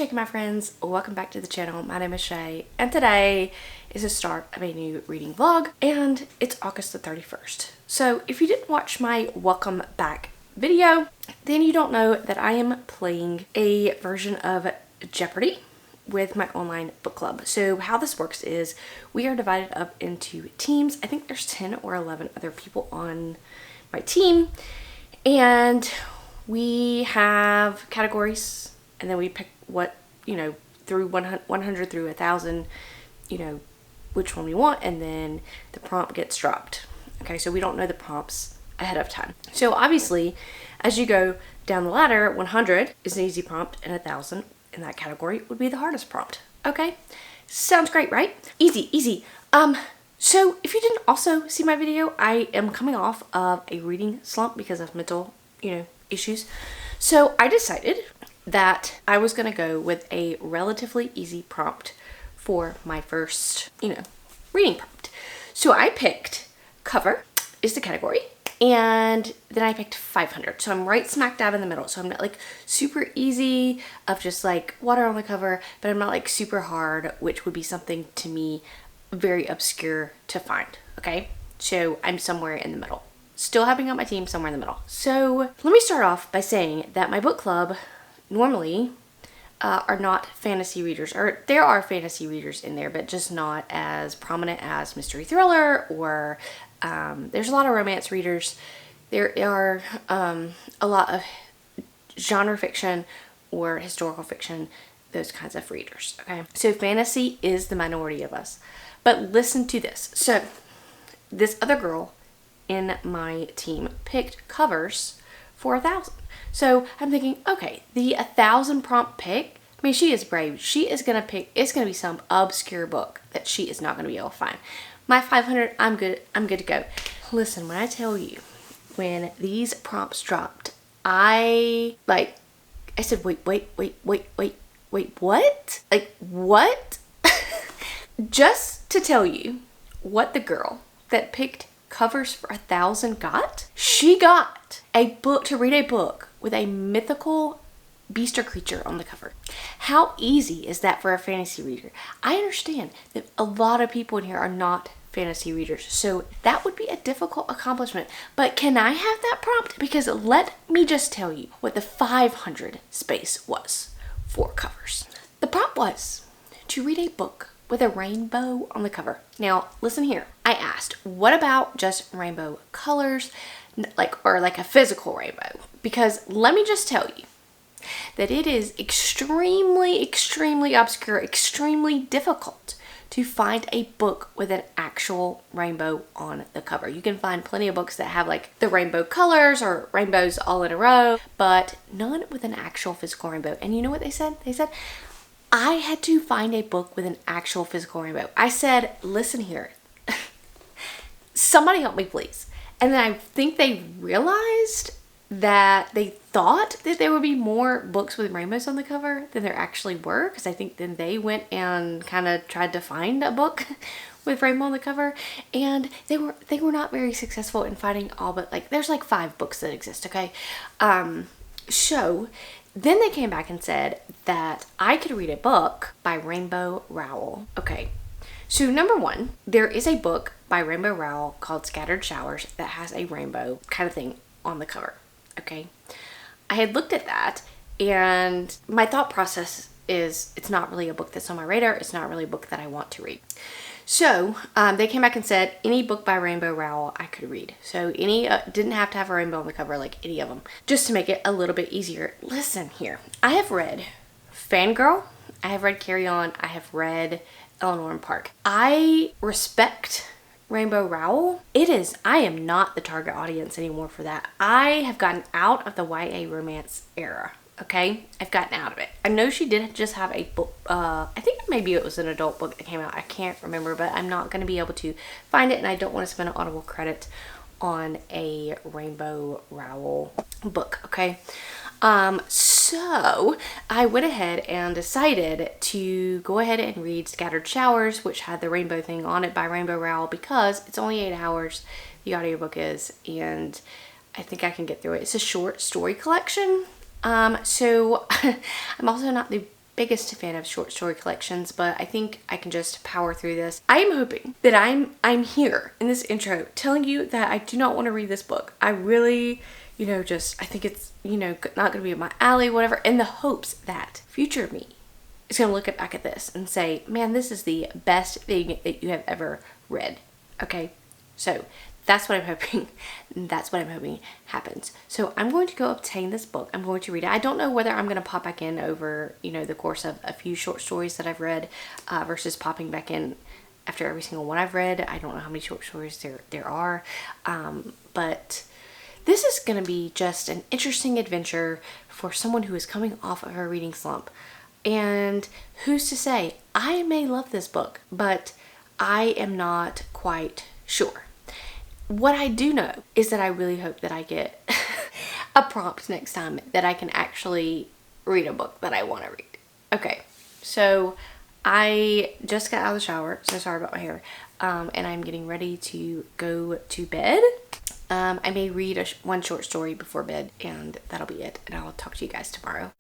shaking my friends, welcome back to the channel. My name is Shay and today is the start of a new reading vlog and it's August the 31st. So if you didn't watch my welcome back video, then you don't know that I am playing a version of Jeopardy with my online book club. So how this works is we are divided up into teams. I think there's 10 or 11 other people on my team and we have categories and then we pick what, through 100 through 1,000, which one we want, and then the prompt gets dropped. Okay, so we don't know the prompts ahead of time. So obviously, as you go down the ladder, 100 is an easy prompt and 1,000 in that category would be the hardest prompt. Okay, sounds great, right? Easy, easy. So if you didn't also see my video, I am coming off of a reading slump because of mental, issues. So I decided that I was going to go with a relatively easy prompt for my first, reading prompt. So I picked cover is the category, and then I picked 500. So I'm right smack dab in the middle. So I'm not like super easy of just like water on the cover, but I'm not like super hard, which would be something to me very obscure to find. Okay, so I'm somewhere in the middle. Still having out my team somewhere in the middle. So let me start off by saying that my book club normally are not fantasy readers, or there are fantasy readers in there, but just not as prominent as mystery thriller or there's a lot of romance readers. There are a lot of genre fiction or historical fiction, those kinds of readers. Okay, so fantasy is the minority of us. But listen to this. So this other girl in my team picked covers for 1,000. So I'm thinking, okay, the 1,000 prompt pick, I mean, she is brave. She is going to pick, it's going to be some obscure book that she is not going to be able to find. My 500, I'm good to go. Listen, when I tell you, when these prompts dropped, I said, wait, what? Like, what? Just to tell you what the girl that picked covers for 1,000 got, she got a book to read, a book with a mythical beast or creature on the cover. How easy is that for a fantasy reader? I understand that a lot of people in here are not fantasy readers, so that would be a difficult accomplishment. But can I have that prompt? Because let me just tell you what the 500 space was for covers. The prompt was to read a book with a rainbow on the cover. Now, listen here. I asked, what about just rainbow colors, or like a physical rainbow? Because let me just tell you that it is extremely, extremely obscure, extremely difficult to find a book with an actual rainbow on the cover. You can find plenty of books that have like the rainbow colors or rainbows all in a row, but none with an actual physical rainbow. And you know what they said? They said, I had to find a book with an actual physical rainbow. I said, listen here, somebody help me please. And then I think they realized that they thought that there would be more books with rainbows on the cover than there actually were, because I think then they went and kind of tried to find a book with rainbow on the cover, and they were not very successful in finding all but there's like 5 books that exist. Okay, so then they came back and said that I could read a book by Rainbow Rowell. Okay, so number one, there is a book by Rainbow Rowell called Scattered Showers that has a rainbow kind of thing on the cover. Okay, I had looked at that and my thought process is it's not really a book that's on my radar. It's not really a book that I want to read. So they came back and said any book by Rainbow Rowell I could read. So any didn't have to have a rainbow on the cover, like any of them, just to make it a little bit easier. Listen here, I have read Fangirl, I have read Carry On, I have read Eleanor and Park. I respect Rainbow Rowell. I am not the target audience anymore for that. I have gotten out of the YA romance era. Okay, I've gotten out of it. I know she did just have a book, I think maybe it was an adult book that came out, I can't remember, but I'm not going to be able to find it, and I don't want to spend an Audible credit on a Rainbow Rowell book. Okay, so I went ahead and decided to go ahead and read Scattered Showers, which had the rainbow thing on it by Rainbow Rowell, because it's only 8 hours, the audiobook is, and I think I can get through it. It's a short story collection. So I'm also not the biggest fan of short story collections, but I think I can just power through this. I am hoping that I'm here in this intro telling you that I do not want to read this book. I really, I think it's, not going to be my alley, whatever, in the hopes that future me is going to look back at this and say, man, this is the best thing that you have ever read. Okay? So that's what I'm hoping. That's what I'm hoping happens. So I'm going to go obtain this book. I'm going to read it. I don't know whether I'm going to pop back in over, the course of a few short stories that I've read versus popping back in after every single one I've read. I don't know how many short stories there are. But this is going to be just an interesting adventure for someone who is coming off of a reading slump. And who's to say, I may love this book, but I am not quite sure. What I do know is that I really hope that I get a prompt next time that I can actually read a book that I want to read. Okay, so I just got out of the shower, so sorry about my hair, and I'm getting ready to go to bed. I may read one short story before bed, and that'll be it, and I'll talk to you guys tomorrow.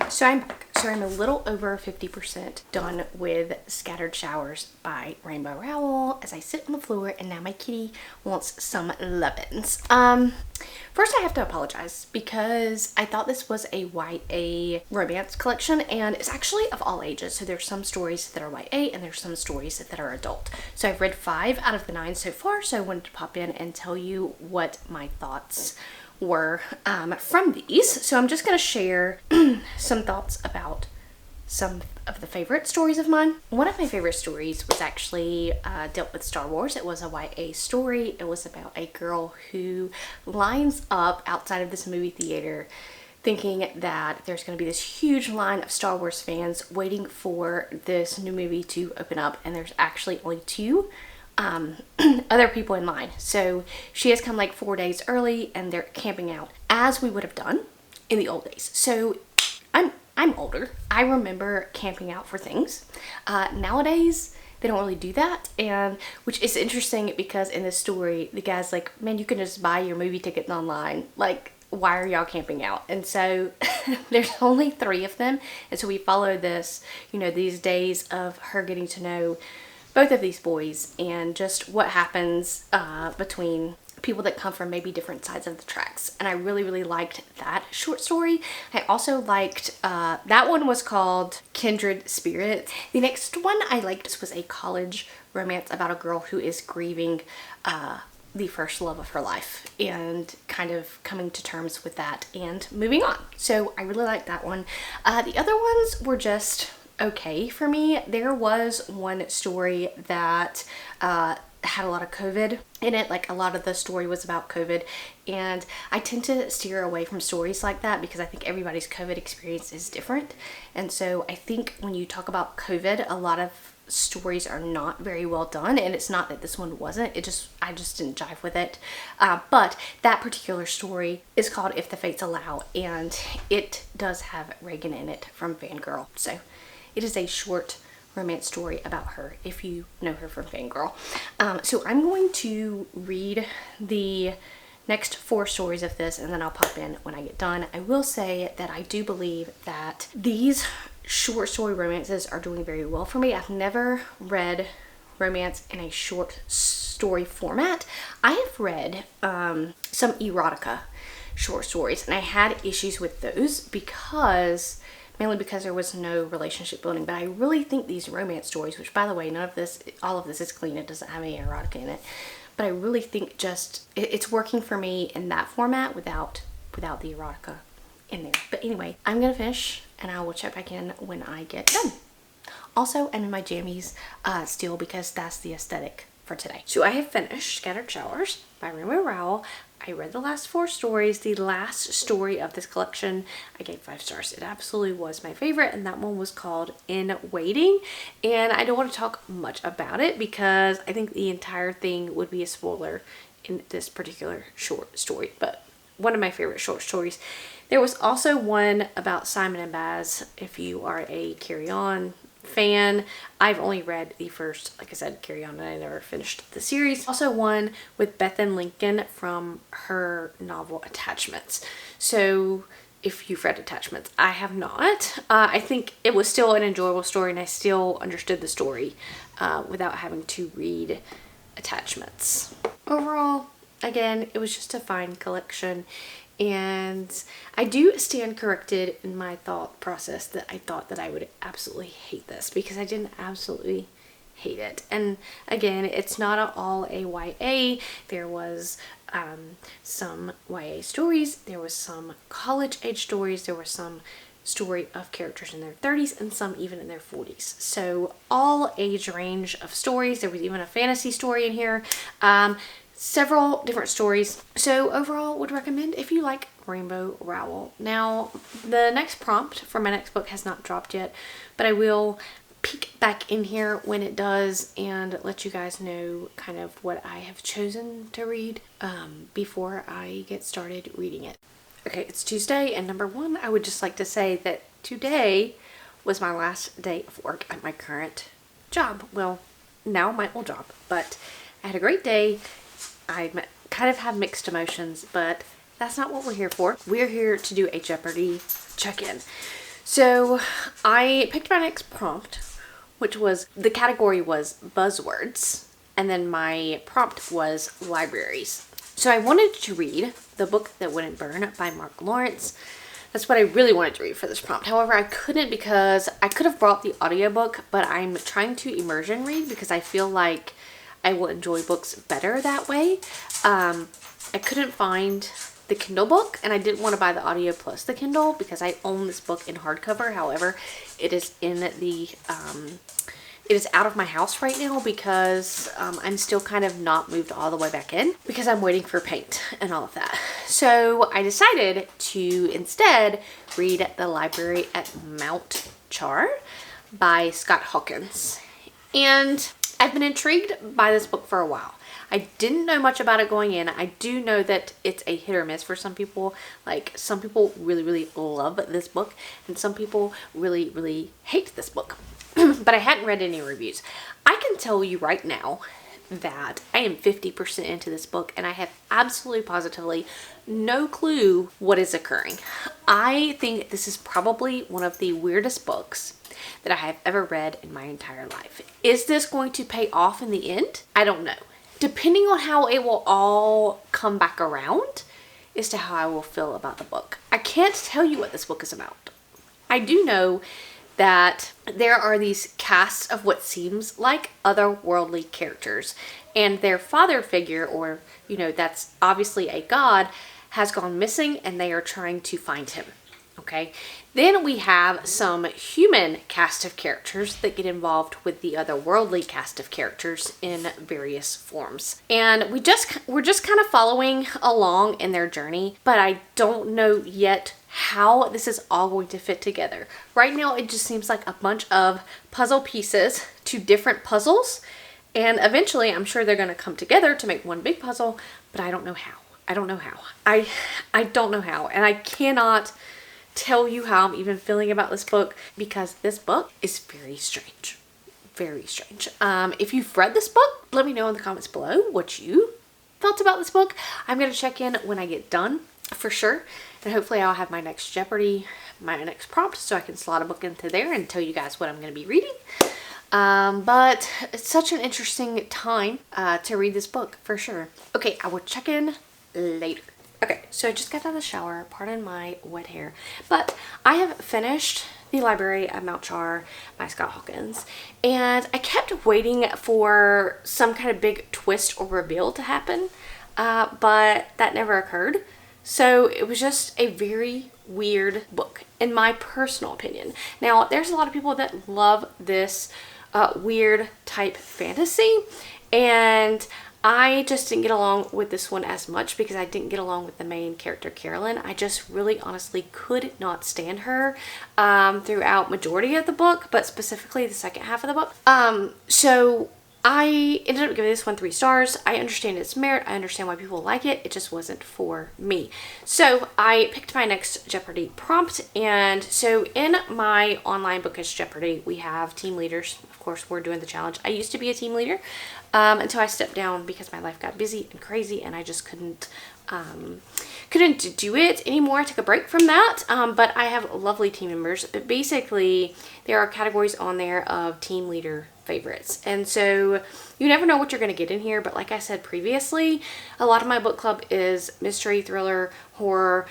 So I'm back. So I'm a little over 50% done with Scattered Showers by Rainbow Rowell as I sit on the floor and now my kitty wants some lovin's. First I have to apologize because I thought this was a YA romance collection, and it's actually of all ages. So there's some stories that are YA and there's some stories that are adult. So I've read 5 out of the 9 so far, so I wanted to pop in and tell you what my thoughts were from these. So I'm just going to share some thoughts about some of the favorite stories of mine. One of my favorite stories was actually dealt with Star Wars. It was a YA story. It was about a girl who lines up outside of this movie theater thinking that there's going to be this huge line of Star Wars fans waiting for this new movie to open up, and there's actually only 2 other people in line. So she has come like 4 days early and they're camping out as we would have done in the old days. So I'm older. I remember camping out for things. Nowadays they don't really do that, and which is interesting because in this story the guy's like, man, you can just buy your movie ticket online. Like, why are y'all camping out? And so there's only 3 of them, and so we follow this, these days of her getting to know both of these boys and just what happens between people that come from maybe different sides of the tracks. And I really, really liked that short story. I also liked, that one was called Kindred Spirits. The next one I liked was a college romance about a girl who is grieving the first love of her life and kind of coming to terms with that and moving on. So I really liked that one. The other ones were just okay for me. There was one story that had a lot of COVID in it. Like, a lot of the story was about COVID, and I tend to steer away from stories like that because I think everybody's COVID experience is different. And so I think when you talk about COVID, a lot of stories are not very well done, and it's not that this one wasn't. I just didn't jive with it. But that particular story is called If the Fates Allow, and it does have Reagan in it from Fangirl. So it is a short romance story about her, if you know her from Fangirl. So I'm going to read the next 4 stories of this, and then I'll pop in when I get done. I will say that I do believe that these short story romances are doing very well for me. I've never read romance in a short story format. I have read some erotica short stories, and I had issues with those mainly because there was no relationship building. But I really think these romance stories, which, by the way, all of this is clean, it doesn't have any erotica in it, but I really think it's working for me in that format without the erotica in there. But anyway, I'm gonna finish and I will check back in when I get done. Also, I'm in my jammies still because that's the aesthetic for today. So I have finished Scattered Showers by Rainbow Rowell. I read the last 4 stories. The last story of this collection I gave 5 stars. It absolutely was my favorite, and that one was called In Waiting. And I don't want to talk much about it because I think the entire thing would be a spoiler in this particular short story, but one of my favorite short stories. There was also one about Simon and Baz, if you are a Carry On fan. I've only read the first, like I said, Carry On, and I never finished the series. Also one with Beth and Lincoln from her novel Attachments. So if you've read Attachments. I have not. I think it was still an enjoyable story, and I still understood the story without having to read Attachments. Overall, again, it was just a fine collection, and I do stand corrected in my thought process that I thought that I would absolutely hate this, because I didn't absolutely hate it. And again, it's not all a YA. There was some YA stories, there was some college age stories, there was some story of characters in their 30s, and some even in their 40s. So all age range of stories. There was even a fantasy story in here. Several different stories. So overall, would recommend if you like Rainbow Rowell. Now, the next prompt for my next book has not dropped yet, but I will peek back in here when it does and let you guys know kind of what I have chosen to read before I get started reading it. Okay, it's Tuesday, and number one, I would just like to say that today was my last day of work at my current job. Well, now my old job, but I had a great day. I kind of have mixed emotions, but that's not what we're here for. We're here to do a Jeopardy check-in. So I picked my next prompt, which was, the category was buzzwords, and then my prompt was libraries. So I wanted to read The Book That Wouldn't Burn by Mark Lawrence. That's what I really wanted to read for this prompt. However, I couldn't, because I could have brought the audiobook, but I'm trying to immersion read because I feel like I will enjoy books better that way. I couldn't find the Kindle book, and I didn't want to buy the audio plus the Kindle because I own this book in hardcover. However, it is in the it is out of my house right now because I'm still kind of not moved all the way back in because I'm waiting for paint and all of that. So I decided to instead read The Library at Mount Char by Scott Hawkins. And I've been intrigued by this book for a while. I didn't know much about it going in. I do know that it's a hit or miss for some people. Like, some people really, really love this book, and some people really, really hate this book. But I hadn't read any reviews. I can tell you right now that I am 50% into this book, and I have absolutely positively no clue what is occurring. I think this is probably one of the weirdest books that I have ever read in my entire life. Is this going to pay off in the end? I don't know. Depending on how it will all come back around as to how I will feel about the book. I can't tell you what this book is about. I do know that there are these casts of what seems like otherworldly characters, and their father figure, or, you know, that's obviously a god, has gone missing, and they are trying to find him. Okay, then we have some human cast of characters that get involved with the otherworldly cast of characters in various forms, and we're just kind of following along in their journey, but I don't know yet how this is all going to fit together. Right now, it just seems like a bunch of puzzle pieces to different puzzles, and eventually I'm sure they're going to come together to make one big puzzle, but I don't know how. I don't know how. I don't know how, and I cannot tell you how I'm even feeling about this book, because this book is very strange. Very strange. If you've read this book, let me know in the comments below what you felt about this book. I'm going to check in when I get done for sure, and hopefully I'll have my next Jeopardy, my next prompt, so I can slot a book into there and tell you guys what I'm going to be reading. But it's such an interesting time to read this book for sure. Okay, I will check in later. Okay, so I just got out of the shower, pardon my wet hair, but I have finished The Library at Mount Char by Scott Hawkins, and I kept waiting for some kind of big twist or reveal to happen, but that never occurred. So it was just a very weird book, in my personal opinion. Now, there's a lot of people that love this weird type fantasy, and I just didn't get along with this one as much because I didn't get along with the main character, Carolyn. I just really honestly could not stand her throughout majority of the book, but specifically the second half of the book. So I ended up giving this one 3 stars. I understand its merit. I understand why people like it. It just wasn't for me. So I picked my next Jeopardy prompt. And so in my online Bookish Jeopardy, we have team leaders. Of course, we're doing the challenge. I used to be a team leader until I stepped down because my life got busy and crazy and I just couldn't couldn't do it anymore. I took a break from that, but I have lovely team members. But basically, there are categories on there of team leader favorites, and so you never know what you're going to get in here. But like I said previously, a lot of my book club is mystery, thriller, horror,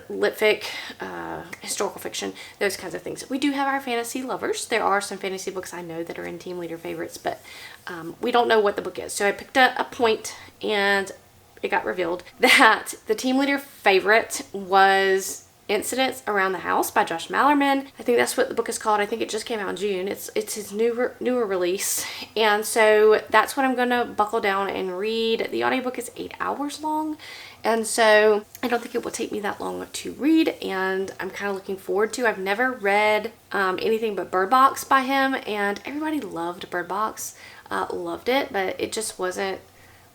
lit fic, historical fiction, those kinds of things. We do have our fantasy lovers. There are some fantasy books I know that are in team leader favorites, but we don't know what the book is. So I picked a point, and it got revealed that the team leader favorite was Incidents Around the House by Josh Malerman. I think that's what the book is called. I think it just came out in June. It's his newer release. And so that's what I'm going to buckle down and read. The audiobook is 8 hours long. And so I don't think it will take me that long to read. And I'm kind of looking forward to. I've never read anything but Bird Box by him. And everybody loved Bird Box. Loved it. But it just wasn't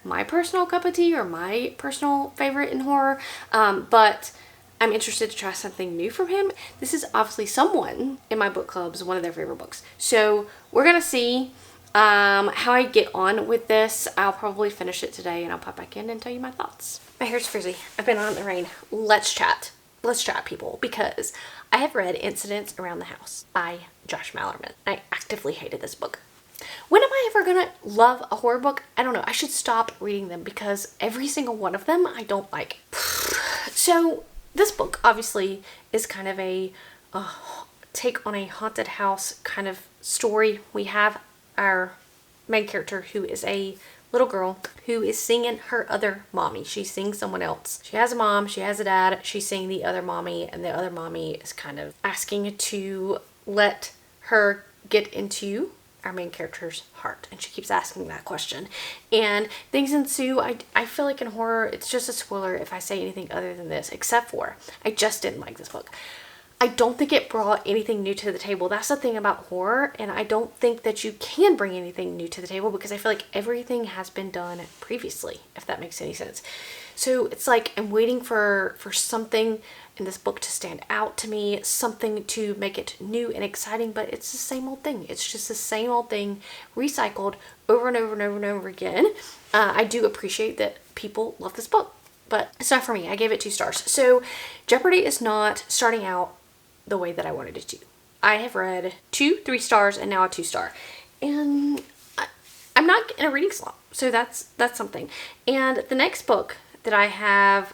my personal cup of tea or my personal favorite in horror. But I'm interested to try something new from him. This is obviously someone in my book club's one of their favorite books. So we're going to see how I get on with this. I'll probably finish it today, and I'll pop back in and tell you my thoughts. My hair's frizzy. I've been on in the rain. Let's chat. Let's chat, people, because I have read Incidents Around the House by Josh Malerman. I actively hated this book. When am I ever gonna love a horror book? I don't know. I should stop reading them because every single one of them I don't like. So this book obviously is kind of a take on a haunted house kind of story. We have our main character who is a little girl who is singing her other mommy. She's seeing someone else. She has a mom, she has a dad, she's seeing the other mommy, and the other mommy is kind of asking to let her get into our main character's heart, and she keeps asking that question, and things ensue. I feel like in horror it's just a spoiler if I say anything other than this, except for I just didn't like this book. I don't think it brought anything new to the table. That's the thing about horror, and I don't think that you can bring anything new to the table because I feel like everything has been done previously, if that makes any sense. So it's like I'm waiting for something in this book to stand out to me, something to make it new and exciting, but it's the same old thing. It's just the same old thing recycled over and over and over and over again. I do appreciate that people love this book, but it's not for me. I gave it 2 stars. So Jeopardy is not starting out the way that I wanted it to. I have read 2 3 stars and now a 2 star, and I'm not in a reading slump, so that's something. And the next book that I have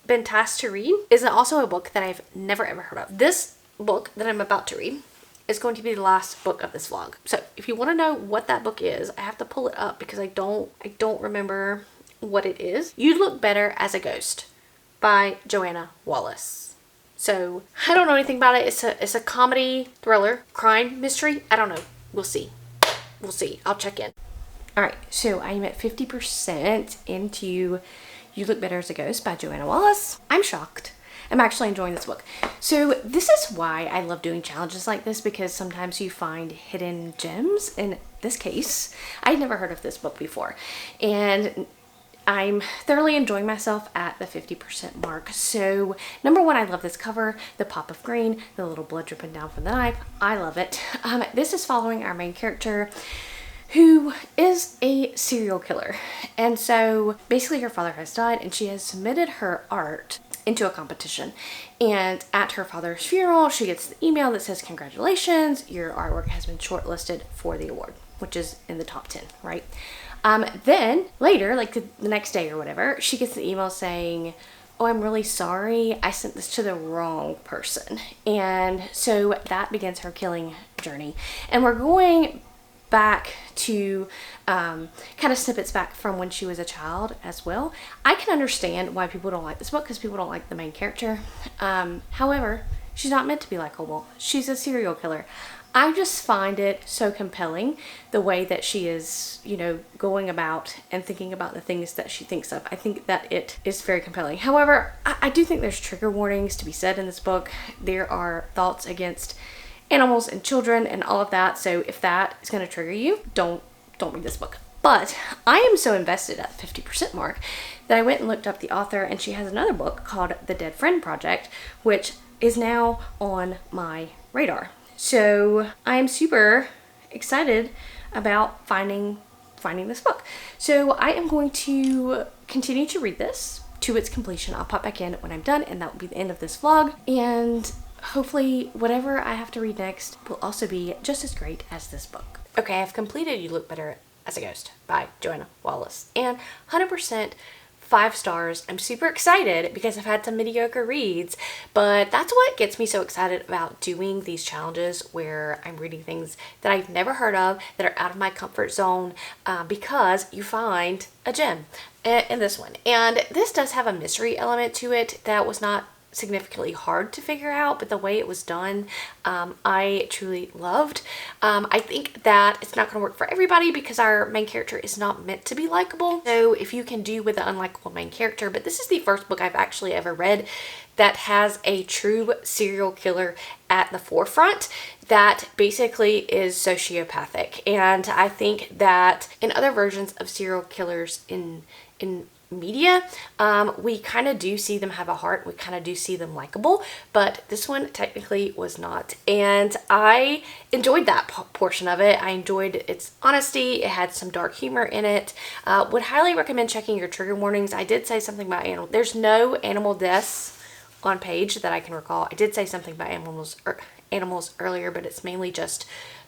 been tasked to read is also a book that I've never ever heard of. This book that I'm about to read is going to be the last book of this vlog. So if you want to know what that book is, I have to pull it up because I don't remember what it is. You'd Look Better as a Ghost by Joanna Wallace. So I don't know anything about it. It's a comedy, thriller, crime, mystery. I don't know. We'll see. We'll see. I'll check in. All right. So I'm at 50% into You Look Better as a Ghost by Joanna Wallace. I'm shocked. I'm actually enjoying this book. So this is why I love doing challenges like this, because sometimes you find hidden gems. In this case, I'd never heard of this book before, and I'm thoroughly enjoying myself at the 50% mark. So number one, I love this cover, the pop of green, the little blood dripping down from the knife. I love it. This is following our main character, who is a serial killer. And so basically her father has died, and she has submitted her art into a competition. And at her father's funeral, she gets the email that says, "Congratulations, your artwork has been shortlisted for the award," which is in the top 10, right? Then later, like the next day or whatever, she gets an email saying, "Oh, I'm really sorry. I sent this to the wrong person." And so that begins her killing journey. And we're going back to kind of snippets back from when she was a child as well. I can understand why people don't like this book, because people don't like the main character. However, she's not meant to be likable. She's a serial killer. I just find it so compelling, the way that she is, you know, going about and thinking about the things that she thinks of. I think that it is very compelling. However, I do think there's trigger warnings to be said in this book. There are thoughts against animals and children and all of that. So if that is going to trigger you, don't read this book. But I am so invested at the 50% mark that I went and looked up the author, and she has another book called The Dead Friend Project, which is now on my radar. So I am super excited about finding finding this book. So I am going to continue to read this to its completion. I'll pop back in when I'm done, and that will be the end of this vlog. And hopefully whatever I have to read next will also be just as great as this book. Okay, I've completed You Look Better as a Ghost by Joanna Wallace, and 100% 5 stars. I'm super excited because I've had some mediocre reads, but that's what gets me so excited about doing these challenges where I'm reading things that I've never heard of, that are out of my comfort zone, because you find a gem in this one. And this does have a mystery element to it that was not significantly hard to figure out, but the way it was done, I truly loved. I think that it's not going to work for everybody because our main character is not meant to be likable. So if you can do with an unlikable main character, but this is the first book I've actually ever read that has a true serial killer at the forefront that basically is sociopathic. And I think that in other versions of serial killers in media, we kind of do see them have a heart, we kind of do see them likable, but this one technically was not, and I enjoyed that portion of it. I enjoyed its honesty. It had some dark humor in it. Would highly recommend checking your trigger warnings. I did say something about animal. There's no animal deaths on page that I can recall. I did say something about animals earlier, but it's mainly just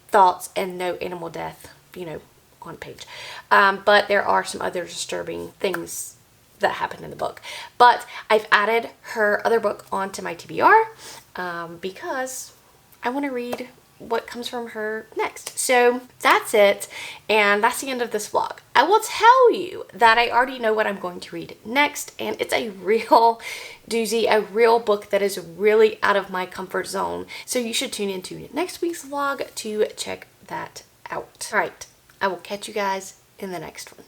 thoughts and no animal death, you know, on page. But there are some other disturbing things that happen in the book. But I've added her other book onto my TBR because I want to read what comes from her next. So that's it, and that's the end of this vlog. I will tell you that I already know what I'm going to read next, and it's a real doozy, a real book that is really out of my comfort zone. So you should tune into next week's vlog to check that out. All right. I will catch you guys in the next one.